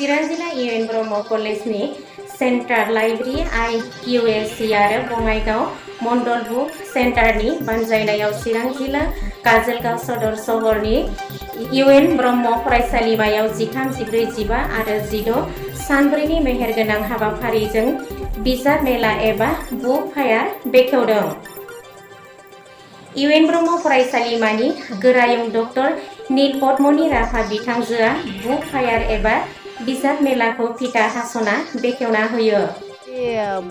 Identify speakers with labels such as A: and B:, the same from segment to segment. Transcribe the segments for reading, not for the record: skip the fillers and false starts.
A: चिरां जिल्ला इउएन ब्रह्म कलेजनि central library IQAC आरो बङाइगाव मण्डल बुक सेन्टारनि बानजायनायाव चिरां जिल्ला काजोलगाव सदर सहरनि इउएन ब्रह्म फरायसालिमायाव 13, 14, 15 आरो 16 सानब्रैनि मेहेरगोनां हाबाफारिजों बिजाब मेला एबा बुक फायार बेखेवदों। इउएन ब्रह्म फरायसालिमानि गोरायुं डक्टर नीलपद्मनि राभा बिथांजोआ बुक फायार एबा बिजाब मेलाखौ फिथा हासना बेखेवना होयो।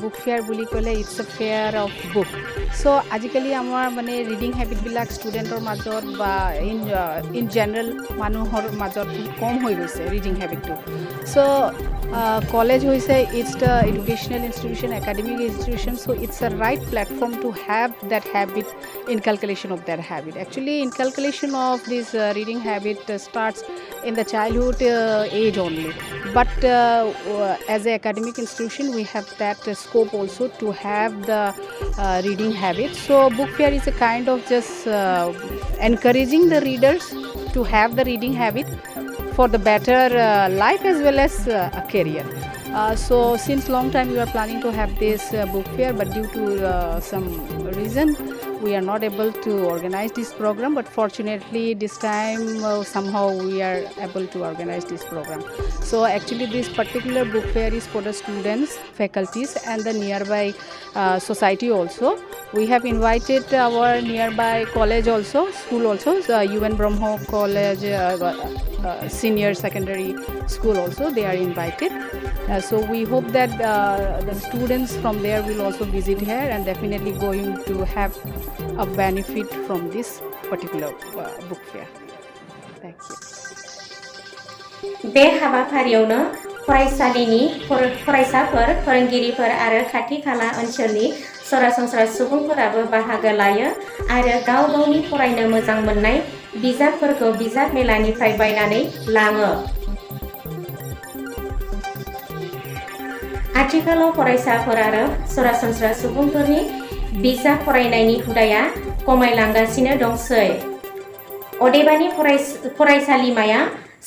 B: बुक फेयर বুলি ক'লে it's a fair of book. So আজিকালি আমাৰ মানে ৰিডিং হেবিটবিলাক ষ্টুডেণ্টৰ মাজত বা ইন জেনেৰেল মানুহৰ মাজত কম হৈ গৈছে ৰিডিং হেবিটটো। সো কলেজ হৈছে it's the educational institution, academic institution, so it's a right platform to have that habit, inculcation of that habit. Actually, inculcation of this reading habit starts in the childhood age only. But as an academic institution, we have that scope also to have the reading habit. So, book fair is a kind of just encouraging the readers to have the reading habit for the better life as well as a career. So since long time we are planning to have this book fair, but due to some reason we are not able to organize this program, but fortunately this time somehow we are able to organize this program. So actually this particular book fair is for the students, faculties and the nearby society also. We have invited our nearby college also, school also, UN Brahmo College, senior secondary school also, they are invited. So we hope that the students from there will also visit here and definitely going to have a benefit from this particular book fair. Thank you.
A: बे हाबाफारियावनो फरायसालिनि फरायसाफोर, फोरोंगिरिफोर आरो खाथि खाला ओनसोलनि सरासनस्रा सुबुंफोराबो बाहागो लायो आरो गाव गावनि फरायनो मोजां मोननाय बिजाबफोरखौ बिजाब मेलानिफ्राय बायनानै लाङो। आथिखालाव फरायसाफोर आरो सरासनस्रा सुबुंफोरनि बिजाब फरायनायनि हुदाया खमायलांगासिनो दंसै। अदेबानि फरायसालिमाया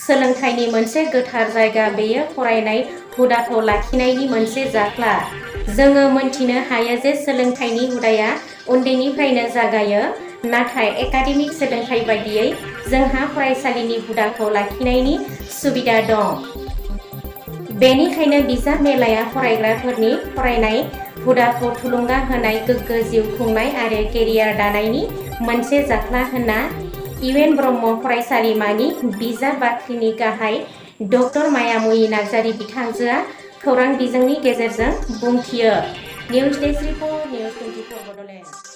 A: सोलोंथाइनि मोनसे गोथार जायगा, बेयो फरायनाय हुदाखौ लाखिनायनि मोनसे जाख्ला। जोङो मोनथिनो हायो जे सोलोंथाइनि हुदाया उन्दैनिफ्रायनो जागायो, नाथाय एकाडेमिक सोलोंथाइ बायदियै जोंहा फरायसालिनि हुदाखौ लाखिनायनि सुबिदा दं। बेनिखायनो बिजाब मेलाया फरायग्राफोरनि फरायनाय हुदाखौ थुलुंगा होनाय, गोग्गो जिउ खुंनाय आरो केरियार दानायनि मोनसे जाख्ला होनना इउएन ब्रह्म फरायसालिमानि बिजाब बाख्रिनि गाहाय डक्टर मायामुयि नार्जारी बिथांजोआ खौरां बिजोंनि गेजेरजों बुंथियो। News desk report, news 24 Bodoland.